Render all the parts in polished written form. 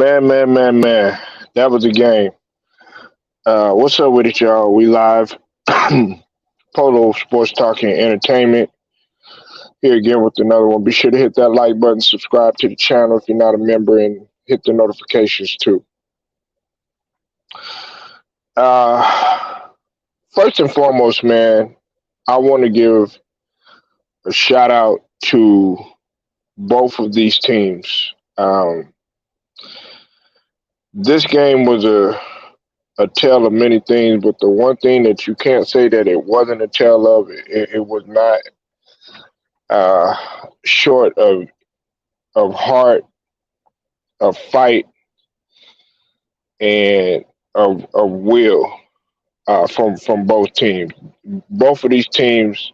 Man. That was a game. What's up with it, y'all? We live. Polo Sports Talking Entertainment here again with another one. Be sure to hit that like button, subscribe to the channel if you're not a member, and hit the notifications too. Uh, First and foremost, man, I want to give a shout out to both of these teams. This game was a tale of many things, but the one thing that you can't say that it wasn't a tale of, it was not uh, short of heart, of fight, and of will from both teams. Both of these teams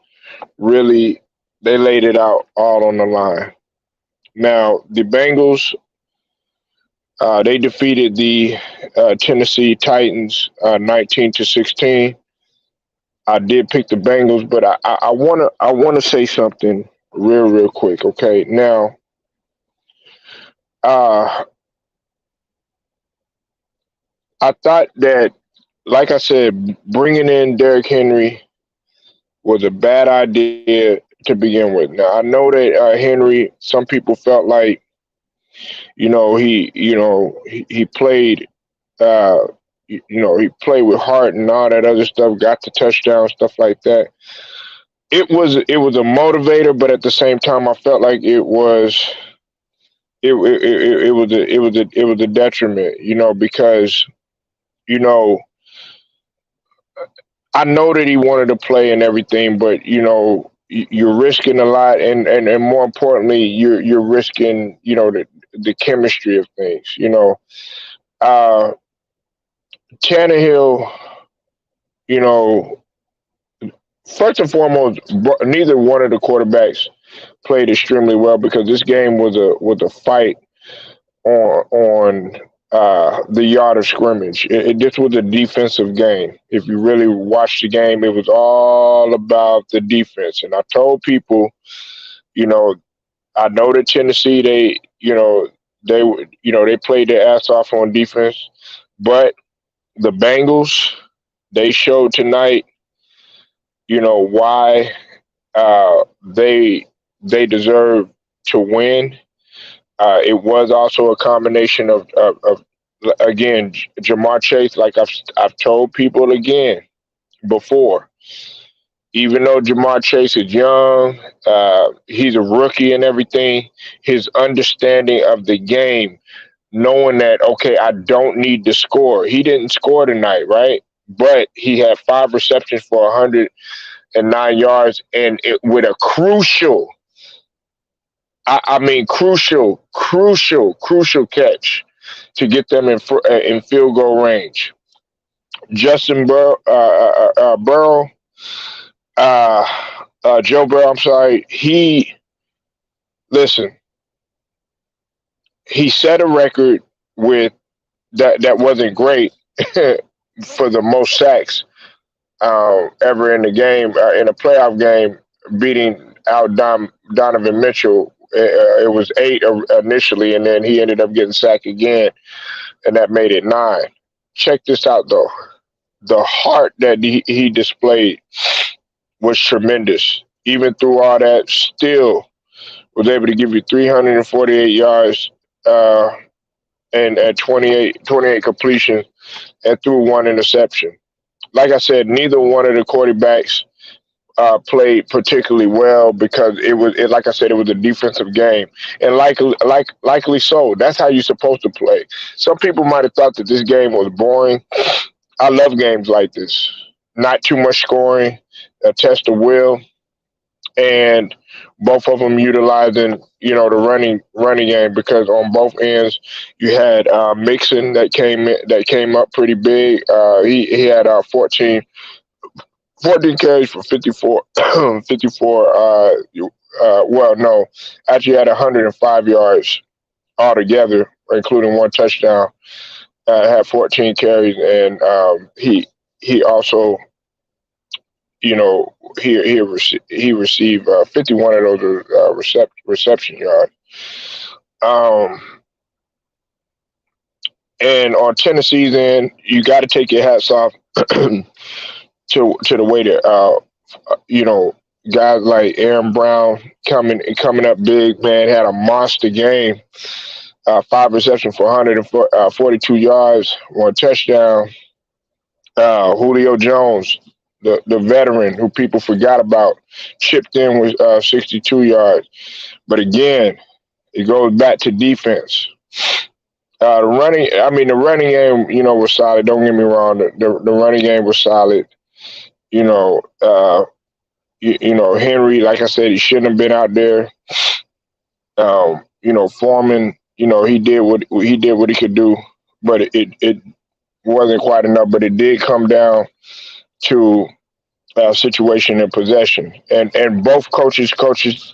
really they laid it out all on the line. Now the Bengals they defeated the Tennessee Titans 19-16. I did pick the Bengals, but I wanna say something real quick. Okay, now uh, I thought that, like I said, bringing in Derrick Henry was a bad idea to begin with. Now I know that Henry, some people felt like he played uh, he played with heart and all that other stuff, got the touchdown stuff like that. It was a motivator, but at the same time, I felt like it was a detriment, because you know I know that he wanted to play and everything, but you're risking a lot, and more importantly, you're risking the chemistry of things. Uh, Tannehill, you know, first and foremost, neither one of the quarterbacks played extremely well because this game was a fight on the yard of scrimmage. This was a defensive game. If you really watched the game, it was all about the defense. And I told people, you know, I know that Tennessee, they played their ass off on defense, but the Bengals, they showed tonight, why they deserve to win. It was also a combination of again, Jamar Chase. Like I've told people again before, even though Jamar Chase is young, he's a rookie and everything. His understanding of the game, knowing that okay, I don't need to score. He didn't score tonight, right? But he had 5 receptions for 109 yards, and with a crucial, I mean, crucial catch to get them in field goal range. Burrow, uh, Joe Burrow. I'm sorry. Listen. He set a record with that wasn't great for the most sacks ever in the game in a playoff game, beating out Donovan Mitchell. It was 8 initially, and then he ended up getting sacked again, and that made it 9. Check this out, though. The heart that he displayed was tremendous. Even through all that, still was able to give you 348 yards and at 28 completions and threw 1 interception. Like I said, neither one of the quarterbacks played particularly well because like I said, it was a defensive game, and likely so. That's how you're supposed to play. Some people might have thought that this game was boring. I love games like this. Not too much scoring, a test of will, and both of them utilizing the running game because on both ends you had Mixon that came up pretty big. He had 14 carries for 54, 54. Well, no, actually had 105 yards altogether, including 1 touchdown. Had 14 carries, and he also, he received 51 of those reception yards. Um, And on Tennessee's end, you got to take your hats off to the way that you know, guys like Aaron Brown coming up big, man, had a monster game. Five receptions for 142 yards, one touchdown. Julio Jones, the veteran who people forgot about, chipped in with 62 yards. But again, it goes back to defense. The running game, was solid. Don't get me wrong. The running game was solid. You know, Henry, like I said, he shouldn't have been out there. Foreman, he did what he could do, but it wasn't quite enough. But it did come down to situation and possession, and both coaches,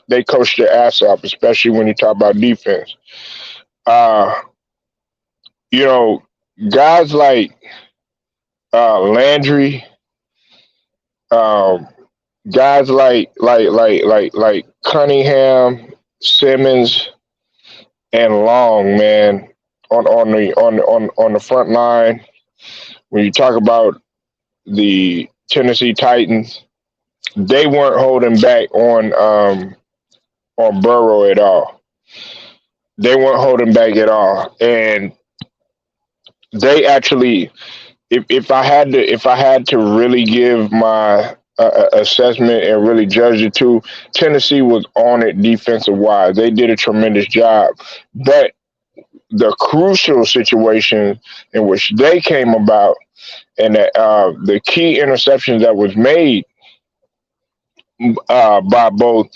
they coached their ass off, especially when you talk about defense. Uh, you know, guys like Landry, um, guys like Cunningham, Simmons, and Long, man, on the front line. When you talk about the Tennessee Titans, they weren't holding back on Burrow at all. They weren't holding back at all, and they actually, if I had to really give my assessment and really judge the two, Tennessee was on it defensive wise. They did a tremendous job, but the crucial situation in which they came about, and the key interceptions that was made by both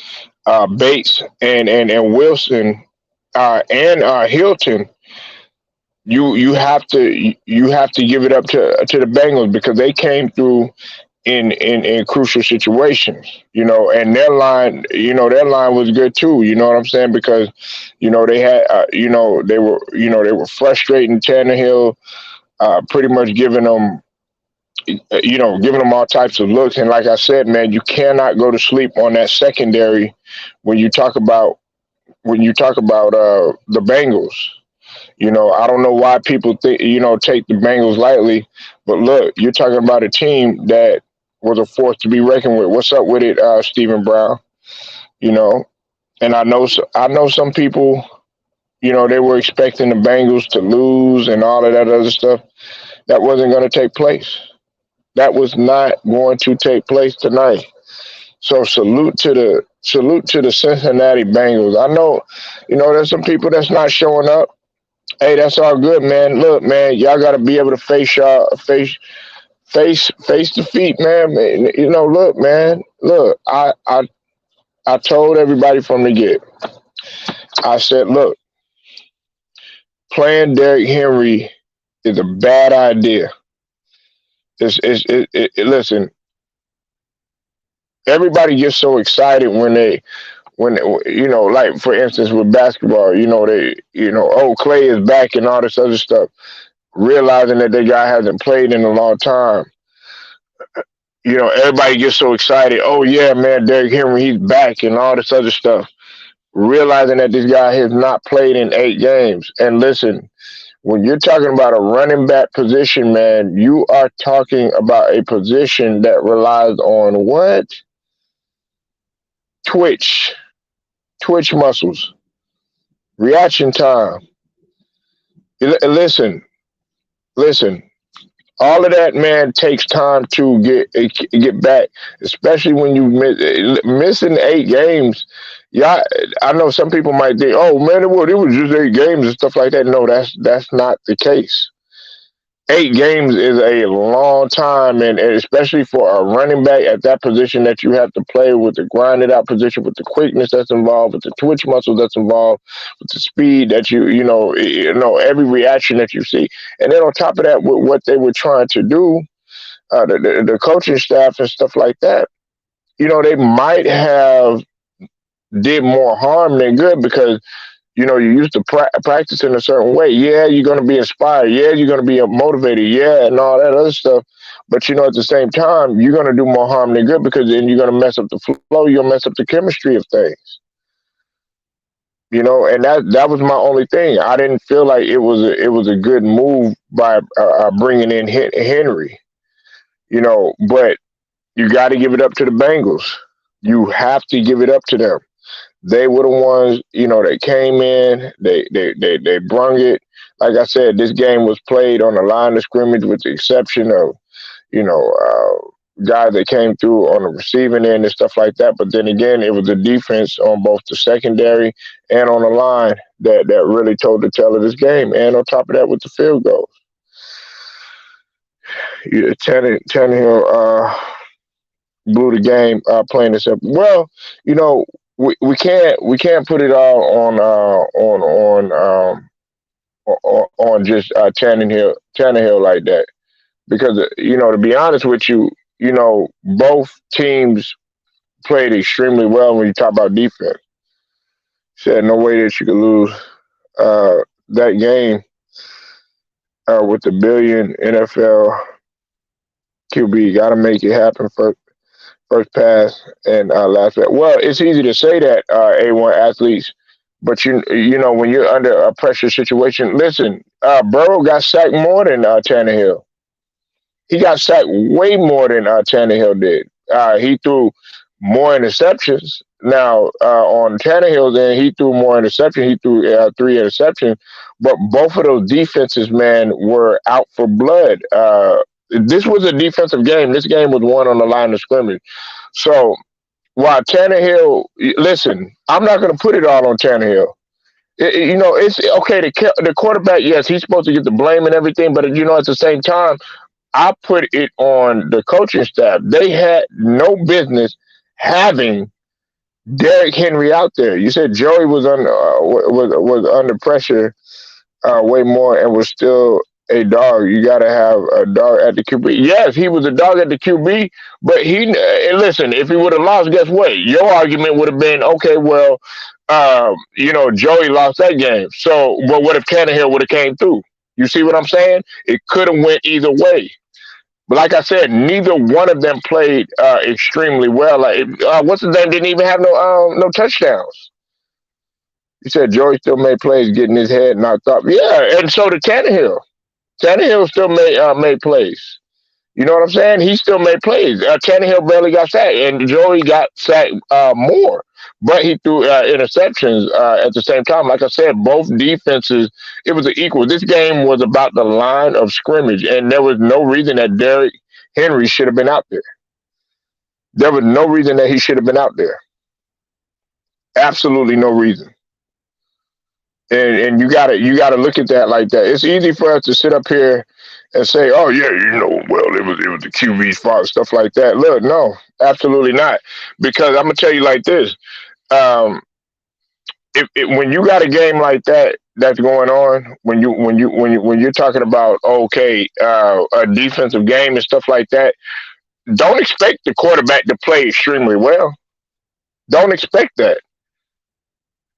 Bates and Wilson and Hilton, you have to give it up to the Bengals because they came through in crucial situations, and their line was good too. You know what I'm saying? Because they had they were frustrating Tannehill, pretty much giving them all types of looks. And like I said, man, you cannot go to sleep on that secondary when you talk about the Bengals. I don't know why people take the Bengals lightly, but look, you're talking about a team that was a force to be reckoned with. What's up with it, Stephen Brown? You know, and I know some people, they were expecting the Bengals to lose and all of that other stuff. That wasn't going to take place. That was not going to take place tonight. So salute to the Cincinnati Bengals. I know, there's some people that's not showing up. Hey, that's all good, man. Look, man, y'all got to be able to face defeat, man. Look, man. Look, I told everybody from the get. I said, look, playing Derrick Henry is a bad idea. Listen, everybody gets so excited when like for instance with basketball, oh, Clay is back and all this other stuff, realizing that the guy hasn't played in a long time. Everybody gets so excited. Oh yeah, man, Derrick Henry, he's back and all this other stuff, realizing that this guy has not played in 8 games. And listen, when you're talking about a running back position, man, you are talking about a position that relies on what? Twitch, twitch muscles, reaction time. Listen, listen. All of that, man, takes time to get back, especially when you missing 8 games. Yeah, I know some people might think, "Oh man, it was just 8 games and stuff like that." No, that's not the case. 8 games is a long time, and especially for a running back at that position that you have to play with, the grinded out position, with the quickness that's involved, with the twitch muscle that's involved, with the speed that every reaction that you see, and then on top of that, with what they were trying to do, the coaching staff and stuff like that, they might have did more harm than good because you used to practice in a certain way. Yeah, you're going to be inspired. Yeah, you're going to be motivated. Yeah, and all that other stuff. But at the same time, you're going to do more harm than good because then you're going to mess up the flow. You're going to mess up the chemistry of things. And that was my only thing. I didn't feel like it was a good move by bringing in Henry. But you got to give it up to the Bengals. You have to give it up to them. They were the ones, that came in. They brung it. Like I said, this game was played on the line of scrimmage, with the exception of guys that came through on the receiving end and stuff like that. But then again, it was the defense on both the secondary and on the line that really told the tale of this game. And on top of that, with the field goals, Tannehill blew the game, playing this up. Well, we can't put it all on just Tannehill like that, because to be honest with you, both teams played extremely well. When you talk about defense, said no way that you could lose that game with the billion NFL QB. Got to make it happen first pass and last pass. Well, it's easy to say that, A1 athletes, but when you're under a pressure situation, listen, Burrow got sacked more than Tannehill. He got sacked way more than Tannehill did. He threw more interceptions. Now, on Tannehill's end, he threw more interceptions. He threw 3 interceptions. But both of those defenses, man, were out for blood. This was a defensive game. This game was won on the line of scrimmage. So while Tannehill, listen, I'm not going to put it all on Tannehill. It's okay. The quarterback, yes, he's supposed to get the blame and everything. But, at the same time, I put it on the coaching staff. They had no business having Derrick Henry out there. You said Joey was under pressure way more and was still a dog. You got to have a dog at the QB. Yes, he was a dog at the QB, but listen, if he would have lost, guess what? Your argument would have been, okay, well, Joey lost that game. So, but what if Tannehill would have came through? You see what I'm saying? It could have went either way. But like I said, neither one of them played extremely well. Like, what's his name? Didn't even have no touchdowns. You said Joey still made plays, getting his head knocked off. Yeah, and so did Tannehill. Tannehill still made plays. You know what I'm saying? He still made plays. Tannehill barely got sacked, and Joey got sacked more. But he threw interceptions at the same time. Like I said, both defenses, it was an equal. This game was about the line of scrimmage, and there was no reason that Derrick Henry should have been out there. There was no reason that he should have been out there. Absolutely no reason. And you gotta look at that like that. It's easy for us to sit up here and say, "Oh yeah, well, it was the QB's fault," stuff like that. Look, no, absolutely not. Because I'm gonna tell you like this: um, when you got a game like that's going on, when you're talking about, okay, a defensive game and stuff like that, don't expect the quarterback to play extremely well. Don't expect that.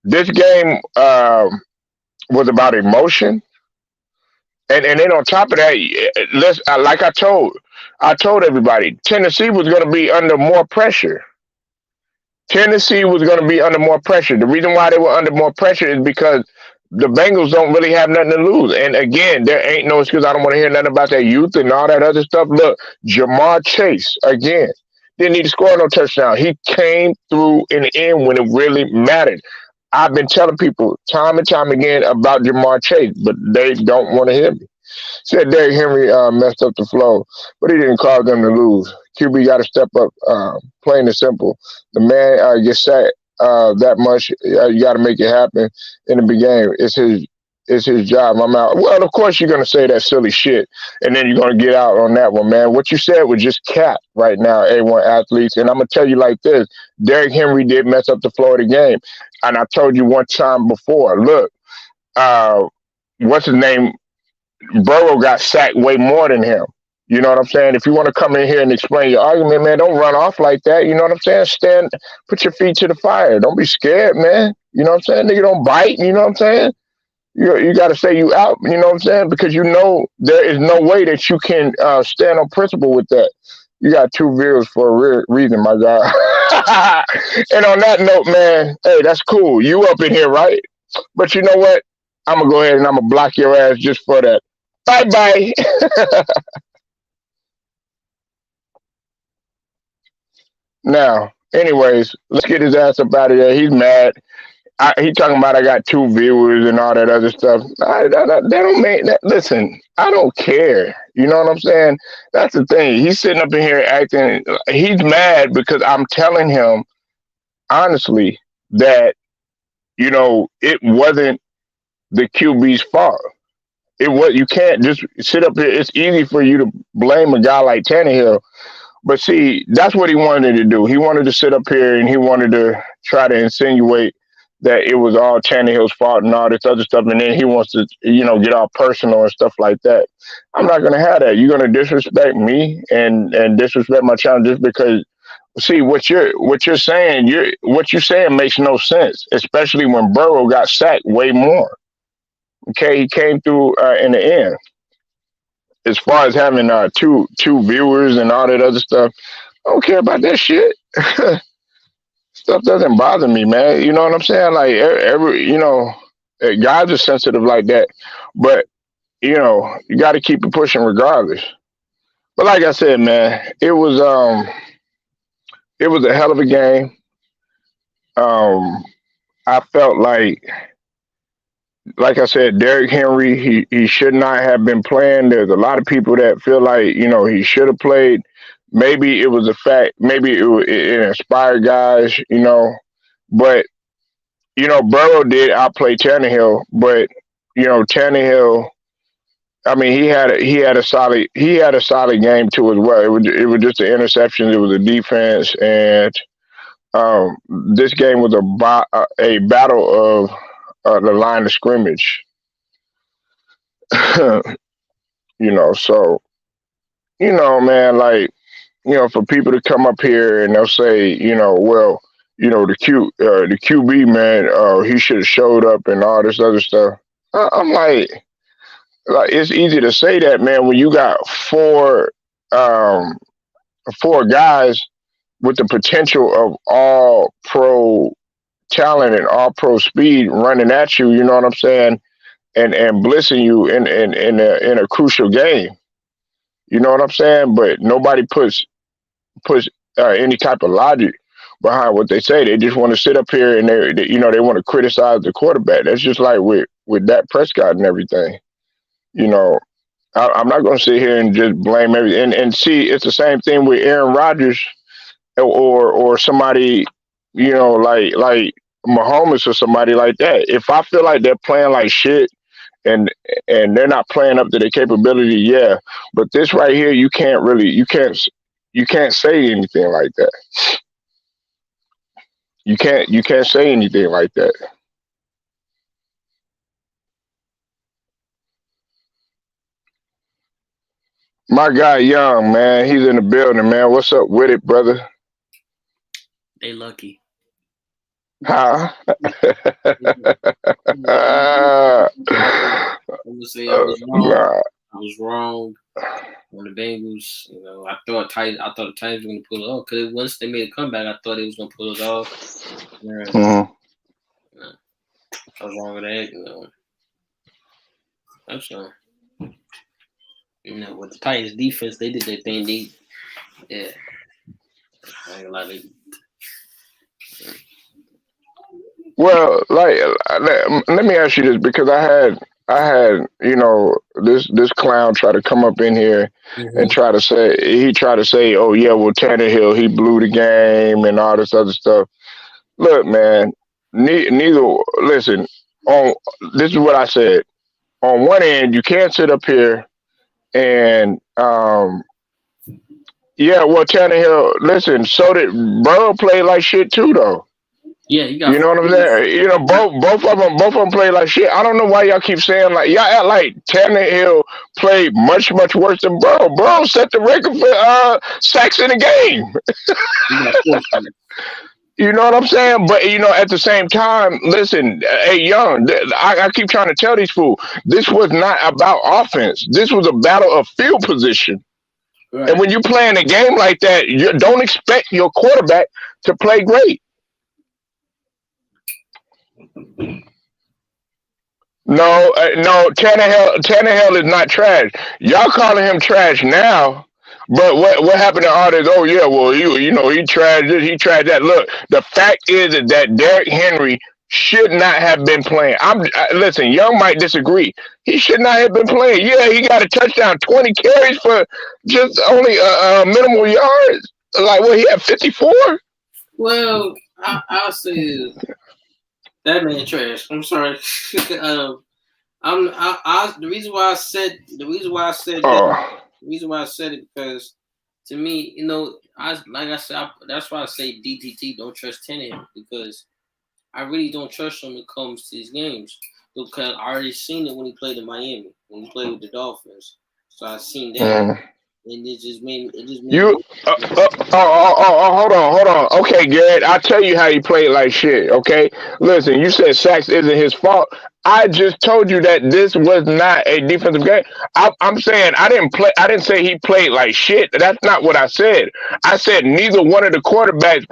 This game was about emotion, and then on top of that, like I told everybody, Tennessee was going to be under more pressure. Tennessee was going to be under more pressure. The reason why they were under more pressure is because the Bengals don't really have nothing to lose. And again, there ain't no excuse. I don't want to hear nothing about that youth and all that other stuff. Look, Jamar Chase, again, didn't need to score no touchdown. He came through in the end when it really mattered. I've been telling people time and time again about Jamar Chase, but they don't want to hear me. Said Derrick Henry messed up the flow, but he didn't cause them to lose. QB got to step up, plain and simple. The man gets sacked that much. You got to make it happen in the beginning. It's his job. I'm out. Well, of course you're gonna say that silly shit, and then you're gonna get out on that one, man. What you said was just cap right now, A1 athletes. And I'm gonna tell you like this: Derrick Henry did mess up the flow of the game, and I told you one time before. Look, what's his name? Burrow got sacked way more than him. You know what I'm saying? If you want to come in here and explain your argument, man, don't run off like that. You know what I'm saying? Stand, put your feet to the fire. Don't be scared, man. You know what I'm saying? Nigga, don't bite. You know what I'm saying? You got to say you out. You know what I'm saying? Because there is no way that you can stand on principle with that. You got two views for a reason, my guy. And on that note, man, hey, that's cool. You up in here, right? But you know what? I'm gonna go ahead and I'm gonna block your ass just for that. Bye bye. Now, anyways, let's get his ass up out of there. He's mad. He talking about I got two viewers and all that other stuff. That don't make that. Listen, I don't care. You know what I'm saying? That's the thing. He's sitting up in here acting. He's mad because I'm telling him honestly that it wasn't the QB's fault. It was you can't just sit up here. It's easy for you to blame a guy like Tannehill. But see, that's what he wanted to do. He wanted to sit up here and he wanted to try to insinuate that it was all Tannehill's fault and all this other stuff. And then he wants to, get all personal and stuff like that. I'm not going to have that. You're going to disrespect me and disrespect my child just because. See what you're saying makes no sense, especially when Burrow got sacked way more. Okay, he came through in the end. As far as having two viewers and all that other stuff, I don't care about that shit. Stuff doesn't bother me, man. You know what I'm saying? Like guys are sensitive like that, but you got to keep it pushing regardless. But like I said, man, it was a hell of a game. Um, I felt like I said, Derrick Henry, he should not have been playing. There's a lot of people that feel like he should have played. Maybe it was a fact. Maybe it inspired guys. But Burrow did outplay Tannehill. But Tannehill. I mean, he had a solid game too as well. It was just the interceptions. It was the defense, and this game was a battle of the line of scrimmage. So man, like for people to come up here and they'll say, well, the QB man, he should have showed up and all this other stuff. I'm like it's easy to say that, man, when you got um, four guys with the potential of all pro talent and all pro speed running at you. You know what I'm saying? And blissing you in a crucial game. You know what I'm saying? But nobody puts any type of logic behind what they say. They just want to sit up here and they want to criticize the quarterback. That's just like with Dak Prescott and everything. You know, I'm not going to sit here and just blame everything. And see, it's the same thing with Aaron Rodgers or somebody, like Mahomes or somebody like that. If I feel like they're playing like shit and they're not playing up to their capability, yeah. But this right here, you can't say anything like that. You can't say anything like that. My guy Young, man, he's in the building, man. What's up with it, brother? They lucky. Huh? I would say I was wrong. Nah. I was wrong on the Bengals. I thought the Titans were gonna pull it off because once they made a comeback, I thought they was gonna pull it off. Yeah, Mhm. I was wrong with that. That's all. With the Titans defense, they did their thing. Yeah, I ain't gonna lie. Well, like, let me ask you this because I had this clown try to come up in here and Mm-hmm. tried to say, oh yeah, well Tannehill he blew the game and all this other stuff. Look, man, neither. Listen, on this is what I said. On one end, you can't sit up here and yeah, well Tannehill. Listen, so did Burrow play like shit too, though. Yeah, you got You know four what I'm games. saying? Both of them play like shit. I don't know why y'all keep saying like y'all act like Tannehill played much worse than Burrow. Burrow set the record for sacks in the game. You got four games. You know what I'm saying? But at the same time, listen, hey, Young, I keep trying to tell these fools this was not about offense. This was a battle of field position. And Right. when you play in a game like that, you don't expect your quarterback to play great. No, no, Tannehill is not trash. Y'all calling him trash now, but what happened to all this? Oh yeah, well you know he trashed this, he trashed that. Look, the fact is that Derrick Henry should not have been playing. Listen, Young might disagree. He should not have been playing. Yeah, he got a touchdown, 20 carries for just only minimal yards. Like what he had 54. Well, I'll say that man trash. I'm sorry. The reason why I said that Oh, the reason why I said it because to me, like I said, that's why I say DTT don't trust Tannehill because I really don't trust him when it comes to these games because I already seen it when he played in Miami when he played with the Dolphins. So I seen that, mm. and it just made You me. hold on. Okay, Garrett, I'll tell you how he played like shit. Okay, listen, you said sacks isn't his fault. I just told you that this was not a defensive game. I'm saying I didn't play. I didn't say he played like shit. That's not what I said. I said neither one of the quarterbacks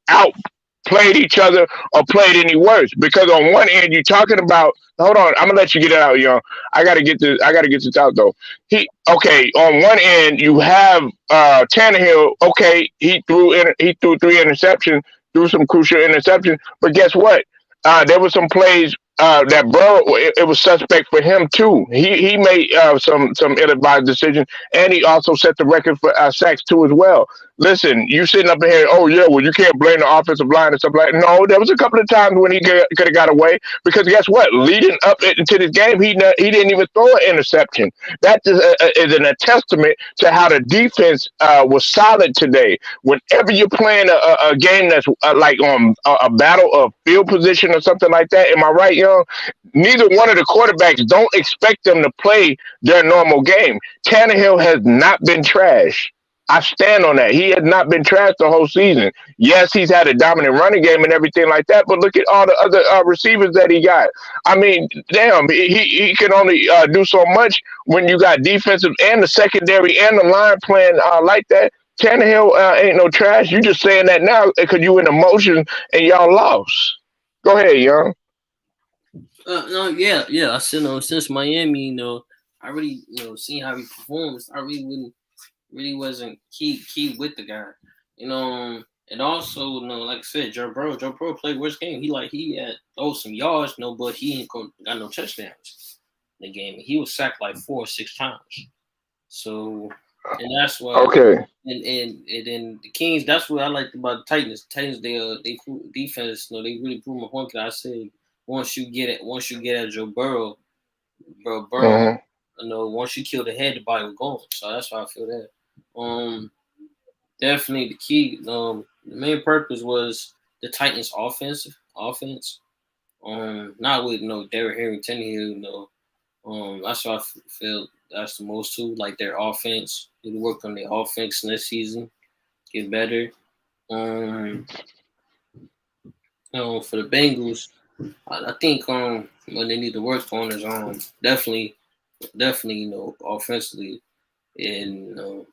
outplayed each other or played any worse. Because on one end you're talking about. Hold on, I'm gonna let you get it out, young. I gotta get this. I gotta get this out though. Okay, on one end you have Tannehill. Okay, he threw three interceptions, threw some crucial interceptions. But guess what? There were some plays that Burrow. It was suspect for him too. He made some ill-advised decisions, and he also set the record for sacks too as well. Listen, you sitting up here, oh yeah, well you can't blame the offensive line and stuff like that. No, there was a couple of times when he could have got away because guess what? Leading up into this game, he didn't even throw an interception. That is a testament to how the defense was solid today. Whenever you're playing a game that's like on a battle of field position or something like that, am I right, young? Neither one of the quarterbacks don't expect them to play their normal game. Tannehill has not been trash. I stand on that. He has not been trashed the whole season. Yes, he's had a dominant running game and everything like that, but look at all the other receivers that he got. I mean, damn, he can only do so much when you got defensive and the secondary and the line playing like that. Tannehill ain't no trash. You just saying that now because you in emotion and y'all lost. Go ahead, young. No, yeah, yeah. I said, since Miami, I really, seeing how he performs, I really wouldn't, really wasn't key with the guy, and also, like I said, Joe Burrow played worst game. He had some yards, but he ain't got no touchdowns in the game. He was sacked like 4 or 6 times. So, and that's why, Okay. and then the Kings. That's what I liked about the Titans. Titans, they defense. They really proved my point. 'Cause I said once you get at Joe Burrow, Burrow, Hmm. once you kill the head, the body will go. So that's why I feel that. Um, Definitely the key. The main purpose was the Titans' offense. Not with Derrick Henry, Tannehill. That's why I feel that's the most too. Like their offense, need to work on their offense next season, get better. Um, for the Bengals, I think what they need to work on is definitely offensively and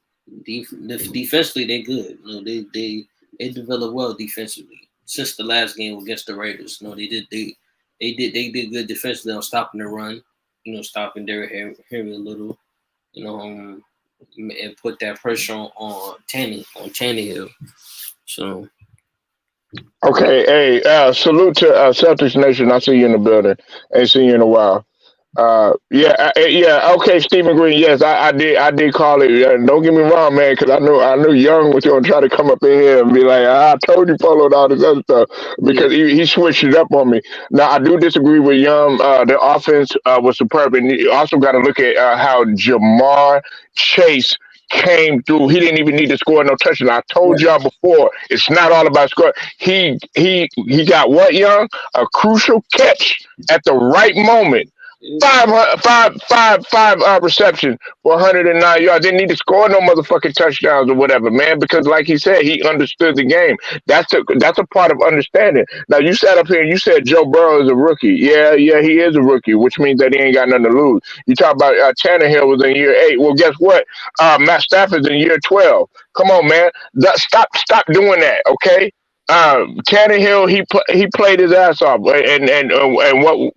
defensively they're good. They develop well defensively since the last game against the Raiders. They did good defensively on stopping the run. Stopping Derrick Henry a little. And put that pressure on Tannehill. So Okay. Hey, salute to Celtics Nation. I see you in the building. Ain't seen you in a while. Yeah. Okay, Stephen Green. Yes, I did call it. Don't get me wrong, man, because I knew Young was gonna try to come up in here and be like, I told you, Polo, and all this other stuff, yeah, because he switched it up on me. Now I do disagree with Young. The offense was superb, and you also got to look at how Jamar Chase came through. He didn't even need to score no touchdown. I told right, y'all before, it's not all about scoring. He got what, Young? A crucial catch at the right moment. Yeah. Five receptions for 109 yards. Didn't need to score no motherfucking touchdowns or whatever, man. Because like he said, he understood the game. That's a part of understanding. Now you sat up here and you said Joe Burrow is a rookie. Yeah, yeah, he is a rookie, which means that he ain't got nothing to lose. You talk about Tannehill was in year 8. Well, guess what? Matt Stafford's in year 12. Come on, man. Stop doing that, okay? Tannehill, he played his ass off, and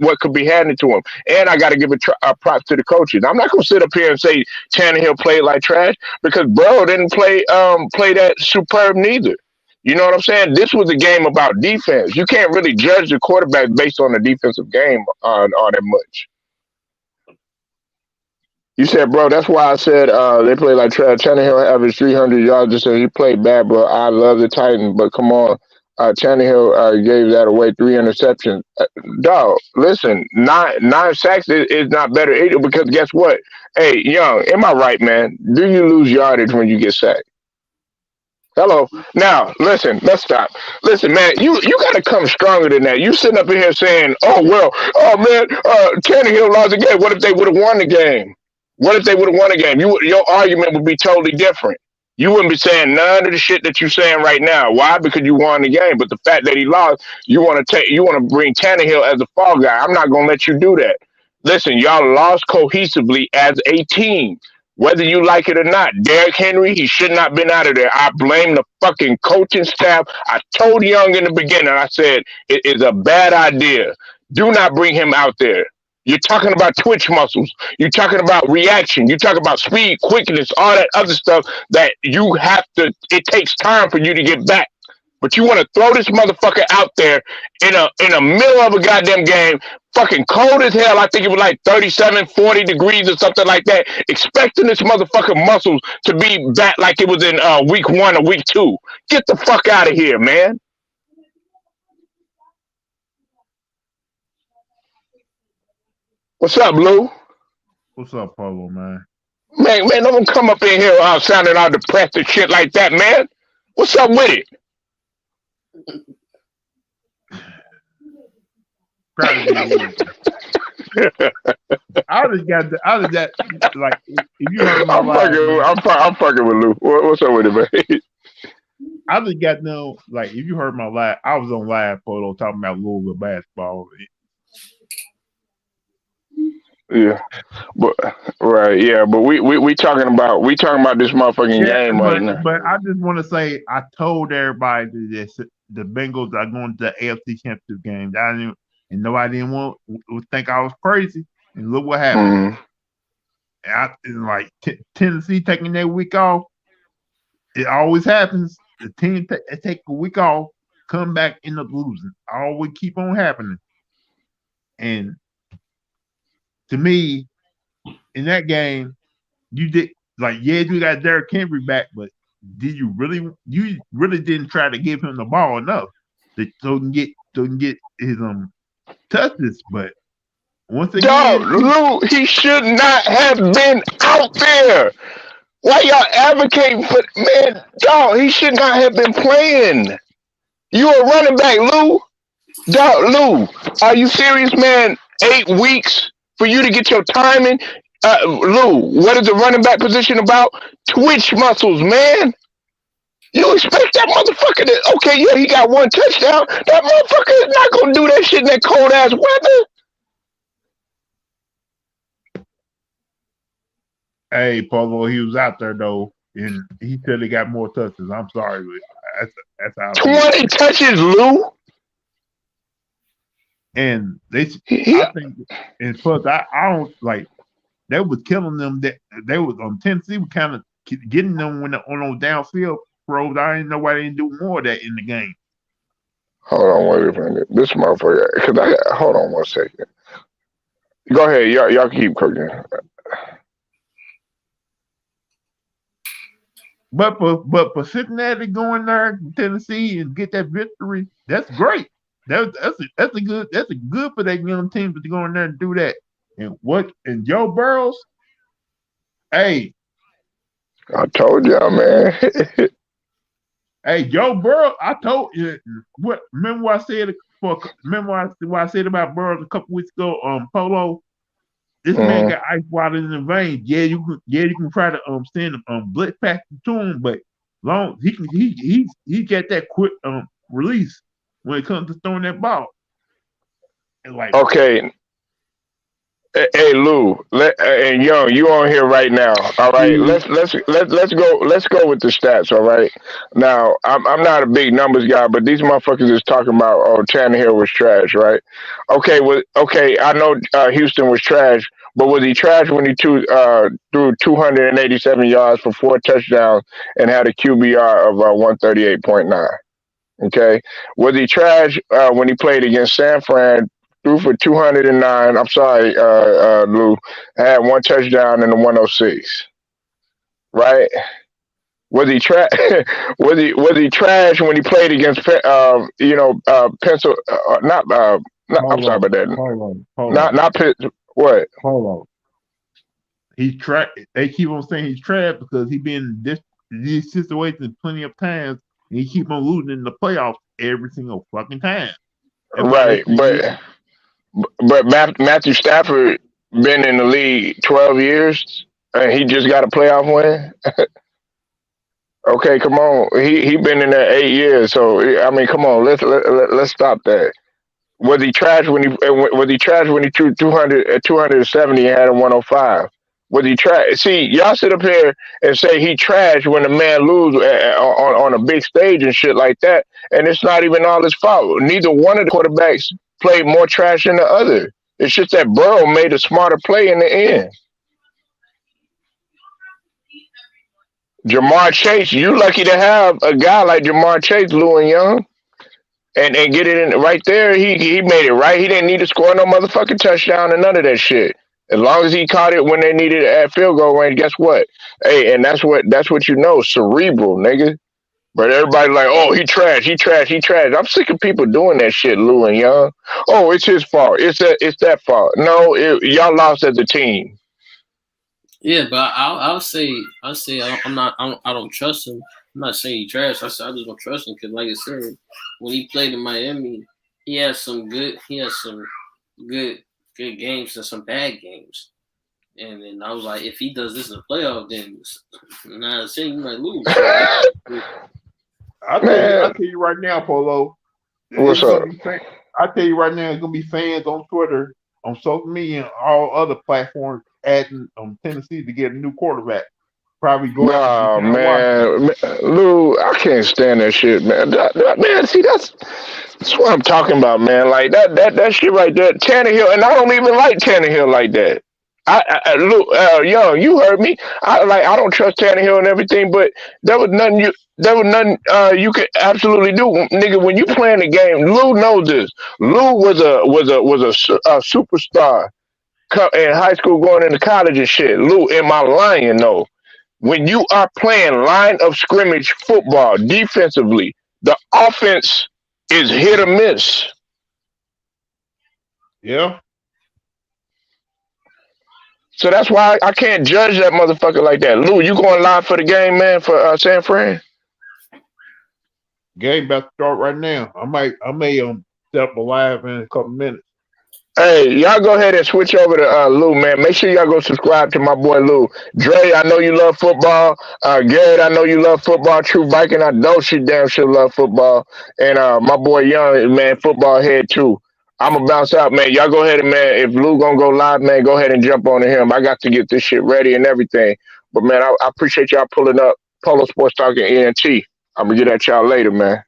what could be handed to him. And I got to give a props to the coaches. I'm not gonna sit up here and say Tannehill played like trash because Burrow didn't play that superb neither. You know what I'm saying? This was a game about defense. You can't really judge the quarterback based on the defensive game on all that much. You said, bro, that's why I said they play like trash. Tannehill averaged 300 yards. Just said he played bad, bro. I love the Titans, but come on. Tannehill gave that away, 3 interceptions. Dog, listen, nine sacks is not better either because guess what? Hey, Young, am I right, man? Do you lose yardage when you get sacked? Hello. Now, listen, let's stop. Listen, man, you got to come stronger than that. You sitting up in here saying, oh, well, oh, man, Tannehill lost the game. What if they would have won the game? What if they would have won the game? Your argument would be totally different. You wouldn't be saying none of the shit that you're saying right now. Why? Because you won the game. But the fact that he lost, you want to bring Tannehill as a fall guy. I'm not gonna let you do that. Listen, y'all lost cohesively as a team. Whether you like it or not, Derrick Henry, he should not have been out of there. I blame the fucking coaching staff. I told Young in the beginning, I said, it is a bad idea. Do not bring him out there. You're talking about twitch muscles. You're talking about reaction. You're talking about speed, quickness, all that other stuff that you have to, it takes time for you to get back. But you want to throw this motherfucker out there in a middle of a goddamn game, fucking cold as hell. I think it was like 37, 40 degrees or something like that, expecting this motherfucking muscles to be back like it was in week 1 or week 2. Get the fuck out of here, man. What's up, Lou? What's up, Polo, man? Man, don't come up in here sounding all depressed and shit like that, man. What's up with it? Proud to be a loser. I just got, like, if you heard my live, man, I'm fucking with Lou. What's up with it, man? I just got no, like, if you heard my live, I was on live Polo talking about Louisville basketball. Yeah, but right, yeah, but we talking about this motherfucking Yeah, game right now. but I just want to say I told everybody that the Bengals are going to the AFC Championship game. I didn't, and nobody didn't want would think I was crazy. And look what happened. Mm, And like Tennessee taking their week off, it always happens. The team take a week off, come back, end up losing. Always keep on happening. And to me, in that game, you did like you got Derrick Henry back, but did you really didn't try to give him the ball enough so he can get his touches. But once dog, again, Lou, he should not have been out there. Why y'all advocating for man, dog? He should not have been playing. You a running back, Lou. Dog, Lou, are you serious, man? 8 weeks for you to get your timing. Lou, what is the running back position about? Twitch muscles, man. You expect that motherfucker to okay, yeah, he got 1 touchdown. That motherfucker is not gonna do that shit in that cold ass weather. hey, Polo, he was out there though, and he said he got more touches. I'm sorry, but that's how I feel. 20 touches, Lou. And He, I think, and plus, I don't like they was killing them. That they was on Tennessee, was kind of getting them when on those downfield throws. I didn't know why they didn't do more of that in the game. hold on, wait a minute. This motherfucker, hold on 1 second. Go ahead, y'all keep cooking. But for Cincinnati going there to Tennessee and get that victory, that's great. That's a good for that young team to go in there and do that. And Joe Burrows, hey, I told y'all, man. hey, Joe Burrow, I told you remember what I said about Burrows a couple weeks ago, Polo. This man Hmm. got ice water in the veins. Yeah, you can try to send blood pack to him, but long he got that quick release when it comes to throwing that ball. And like, Okay, hey Lou, and Young, you on here right now? All right, Mm, let's go with the stats. All right, now I'm not a big numbers guy, but these motherfuckers is talking about Tannehill was trash, right? Okay, I know Houston was trash, but was he trash when he threw 287 yards for 4 touchdowns and had a QBR of 138.9? Okay. Was he trash when he played against San Fran? Threw for 209. I'm sorry, Lou. Had 1 touchdown and a 106. Right? Was he trash? was he trash when he played against Pencil? Not. I'm hold sorry on, about that. hold on, hold Not on, not Pitt. What? hold on. he's trash. They keep on saying he's trash because he been in these situations plenty of times, and he keep on losing in the playoffs every single fucking time. That's why they Right, say but Matthew Stafford been in the league 12 years and he just got a playoff win. Okay, come on. He been in there 8 years, so I mean, come on. Let's stop that. Was he trash when he threw 270 and had a 105? Was he trash? See, y'all sit up here and say he trash when the man lose on a big stage and shit like that, and it's not even all his fault. Neither one of the quarterbacks played more trash than the other. It's just that Burrow made a smarter play in the end. Jamar Chase, you lucky to have a guy like Jamar Chase, Lou and Young. And get it in right there. He made it right. He didn't need to score no motherfucking touchdown and none of that shit. As long as he caught it when they needed it at field goal range, guess what? Hey, and that's what you know, cerebral, nigga. But everybody like, oh, he trash, he trash, he trash. I'm sick of people doing that shit, Lou and Young. Oh, it's his fault. It's that fault. No, y'all lost as a team. Yeah, but I'll say I'm not I don't trust him. I'm not saying he trash. I said I just don't trust him because, like I said, when he played in Miami, he has some good good games and some bad games. And then I was like, if he does this in the playoff, then nah, saying you might lose. So I Man, tell you right now, Polo, what's it's up? gonna be. I tell you right now, it's gonna be fans on Twitter, on social media, and all other platforms asking Tennessee to get a new quarterback. Probably go after Nah, Deshaun Watson. man, Lou, I can't stand that shit, man. Man, see, that's what I'm talking about, man. Like that shit right there, Tannehill, and I don't even like Tannehill like that. Lou, Young, you heard me. I don't trust Tannehill and everything, but there was nothing you could absolutely do, nigga. When you playing the game, Lou knows this. Lou was a superstar in high school, going into college and shit. Lou, am I lying? No. When you are playing line of scrimmage football defensively, the offense is hit or miss. Yeah, So that's why I can't judge that motherfucker like that. Lou, you going live for the game, man, for San Fran? game about to start right now. I may step alive in a couple minutes. Hey, y'all go ahead and switch over to Lou, man. Make sure y'all go subscribe to my boy Lou. Dre, I know you love football. Garrett, I know you love football. True Viking, I know she damn sure love football. And my boy Young, man, football head too. I'm gonna bounce out, man. Y'all go ahead and man, if Lou gonna go live, man, go ahead and jump on to him. I got to get this shit ready and everything. But man, I appreciate y'all pulling up Polo Sports Talk and ENT. I'm gonna get at y'all later, man.